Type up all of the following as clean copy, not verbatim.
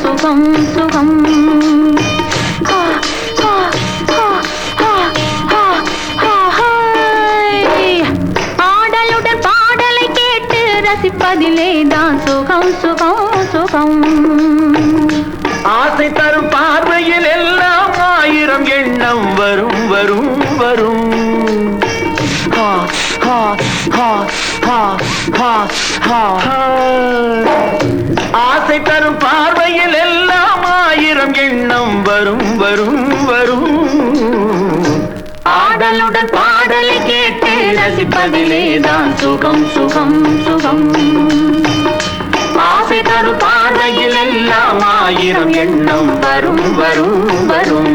சுகம் சுகம். ஆடலுடன் பாடலை கேட்டு ரசிப்பதிலே தான் சுகம் சுகம் சுகம். ஆசை தரும் பார்வையில் எல்லாம் ஆயிரம் எண்ணம் வரும் வரும் வரும். ஆசை தரும் பார்வையில் எல்லாம் ஆயிரம் எண்ணம் வரும் வரும் வரும். ஆடலுடன் பாடலை கேட்டு ரசிப்பதிலே தான் சுகம் சுகம் சுகம். ஆசை தரும் பார்வையில் எல்லாம் ஆயிரம் எண்ணம் வரும் வரும் வரும்.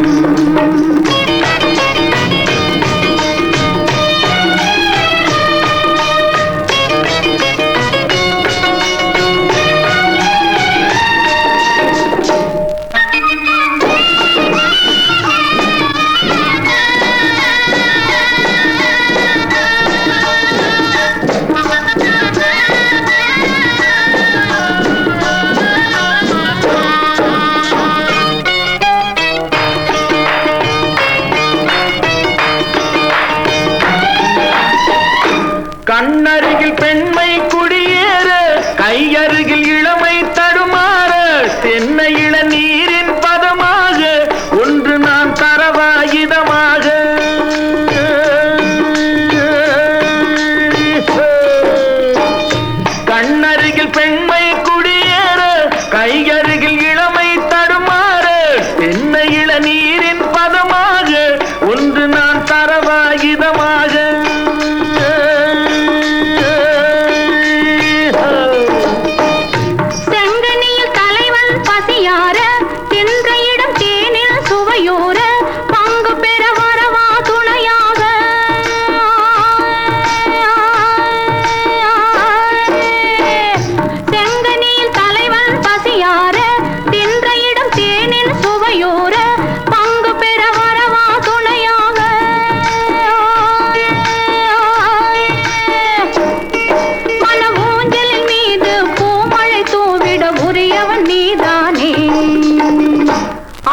கண்ணருகில் பெண்மை குடியேற, கையருகில் இளமை தடுமாற, தென்னை இள நீரின் பதமாக ஒன்று நான் தரவாயுதமாக. கண்ணருகில் பெண்மை குடியேற, கையருகில் இளமை தடுமாற, தென்னை இள நீரின் பதமாக ஒன்று நான் தரவாயுதமாக.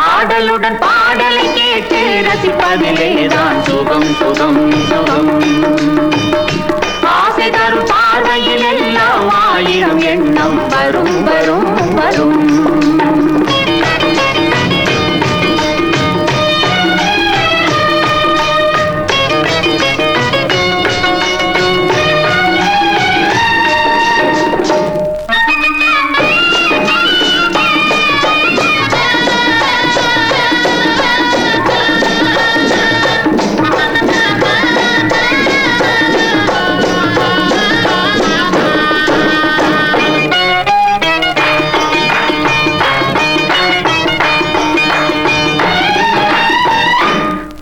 ஆடலுடன் பாடலை கேட்டு ரசிப்பதிலே தான் சுகம் சுகம் சுகம். ஆசை தரும் பார்வையில் எல்லாம் ஆயிரம் எண்ணம் வரும் வரும் வரும்.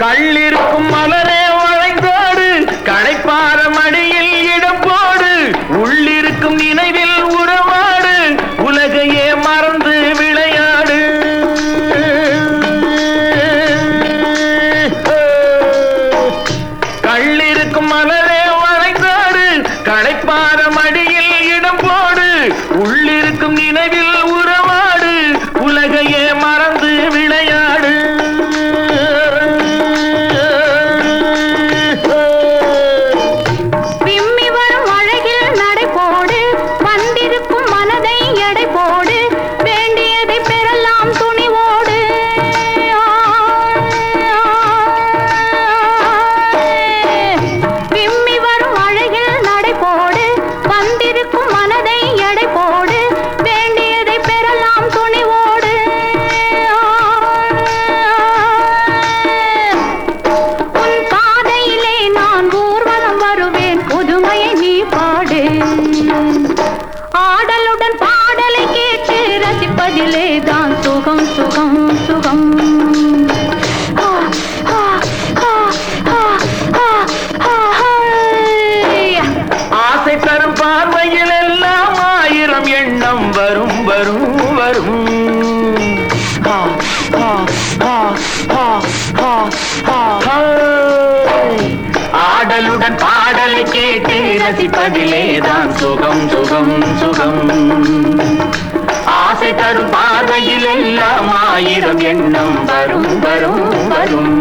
கள்ளிருக்கும் மலரே வளைந்தோடு, களைப்பார மடியில் இடம் போடு, உள்ளிருக்கும் நினைவில் உறவாடு, உலகையே மறந்து விளையாடு. கள்ளிருக்கும் மலரே வளைந்தோடு, களைப்பார மடியில் இடம் போடு, உள்ளிருக்கும் நினைவில் உறவாடு, உலகையே மறந்து விளையாடு. ஆடலுடன் பாடலை கேட்டு ரசிப்பதிலே தான் சுகம் சுகம் சுகம். ஆசை தரும் பார்வையில் எல்லாம் ஆயிரம் எண்ணம் வரும் வரும் வரும். ஆடலுடன் பாடலை கேட்டு ரசிப்பதிலே தான் சுகம் சுகம் சுகம். ஆசை ஆசை தரும் பார்வையில் எல்லாம் ஆயிரம் எண்ணம் வரும் வரும் வரும்